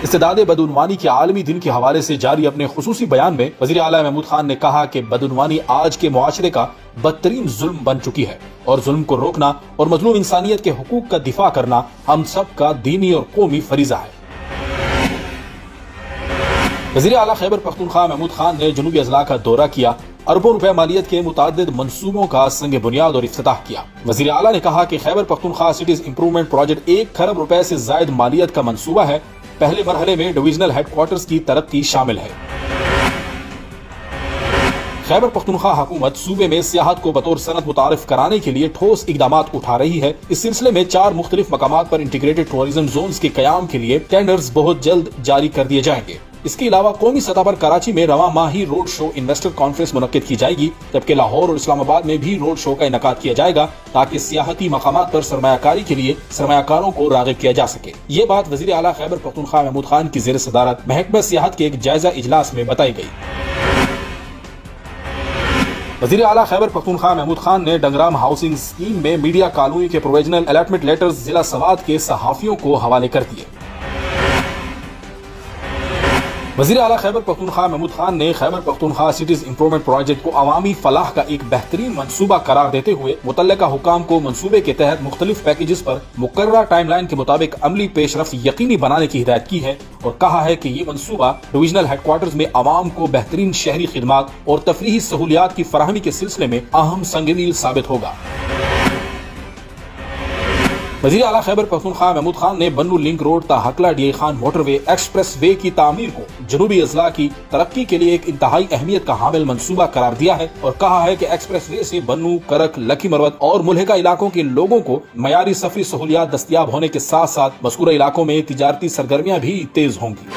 استعداد بدعنوانی کے عالمی دن کے حوالے سے جاری اپنے خصوصی بیان میں وزیر اعلیٰ محمود خان نے کہا کہ بدعنوانی آج کے معاشرے کا بدترین ظلم بن چکی ہے اور ظلم کو روکنا اور مظلوم انسانیت کے حقوق کا دفاع کرنا ہم سب کا دینی اور قومی فریضہ ہے۔ وزیر اعلیٰ خیبر پختونخوا محمود خان نے جنوبی اضلاع کا دورہ کیا، اربوں روپے مالیت کے متعدد منصوبوں کا سنگ بنیاد اور افتتاح کیا۔ وزیر اعلیٰ نے کہا کہ Khyber Pakhtunkhwa cities improvement project 1 کھرب روپے سے زائد مالیت کا منصوبہ ہے۔ پہلے مرحلے میں ڈویژنل ہیڈ کوارٹرز کی ترقی شامل ہے۔ خیبر پختونخوا حکومت صوبے میں سیاحت کو بطور صنعت متعارف کرانے کے لیے ٹھوس اقدامات اٹھا رہی ہے۔ اس سلسلے میں 4 مختلف مقامات پر انٹیگریٹڈ ٹورزم زونز کے قیام کے لیے ٹینڈرز بہت جلد جاری کر دیے جائیں گے۔ اس کے علاوہ قومی سطح پر کراچی میں رواں ماہ ہی روڈ شو انویسٹر کانفرنس منعقد کی جائے گی، جبکہ لاہور اور اسلام آباد میں بھی روڈ شو کا انعقاد کیا جائے گا تاکہ سیاحتی مقامات پر سرمایہ کاری کے لیے سرمایہ کاروں کو راغب کیا جا سکے۔ یہ بات وزیر اعلیٰ خیبر پختونخوا محمود خان کی زیر صدارت محکمہ سیاحت کے ایک جائزہ اجلاس میں بتائی گئی۔ وزیر اعلیٰ خیبر پختونخوا محمود خان نے ڈنگرام ہاؤسنگ اسکیم میں میڈیا کالونی کے پروویژنل الاٹمنٹ لیٹرز ضلع سوات کے صحافیوں کو حوالے کر دیے۔ وزیر اعلیٰ خیبر پختونخوا محمود خان نے Khyber Pakhtunkhwa cities improvement project کو عوامی فلاح کا ایک بہترین منصوبہ قرار دیتے ہوئے متعلقہ حکام کو منصوبے کے تحت مختلف پیکیجز پر مقررہ ٹائم لائن کے مطابق عملی پیش رفت یقینی بنانے کی ہدایت کی ہے اور کہا ہے کہ یہ منصوبہ ڈویژنل ہیڈ کوارٹرز میں عوام کو بہترین شہری خدمات اور تفریحی سہولیات کی فراہمی کے سلسلے میں اہم سنگ میل ثابت ہوگا۔ وزیر اعلیٰ خیبر پختونخوا محمود خان نے بنو لنک روڈ تا Hakla D A Khan motorway expressway کی تعمیر کو جنوبی اضلاع کی ترقی کے لیے ایک انتہائی اہمیت کا حامل منصوبہ قرار دیا ہے اور کہا ہے کہ ایکسپریس وے سے بنو، کرک، لکی مروت اور ملحقہ علاقوں کے لوگوں کو معیاری سفری سہولیات دستیاب ہونے کے ساتھ ساتھ مذکورہ علاقوں میں تجارتی سرگرمیاں بھی تیز ہوں گی۔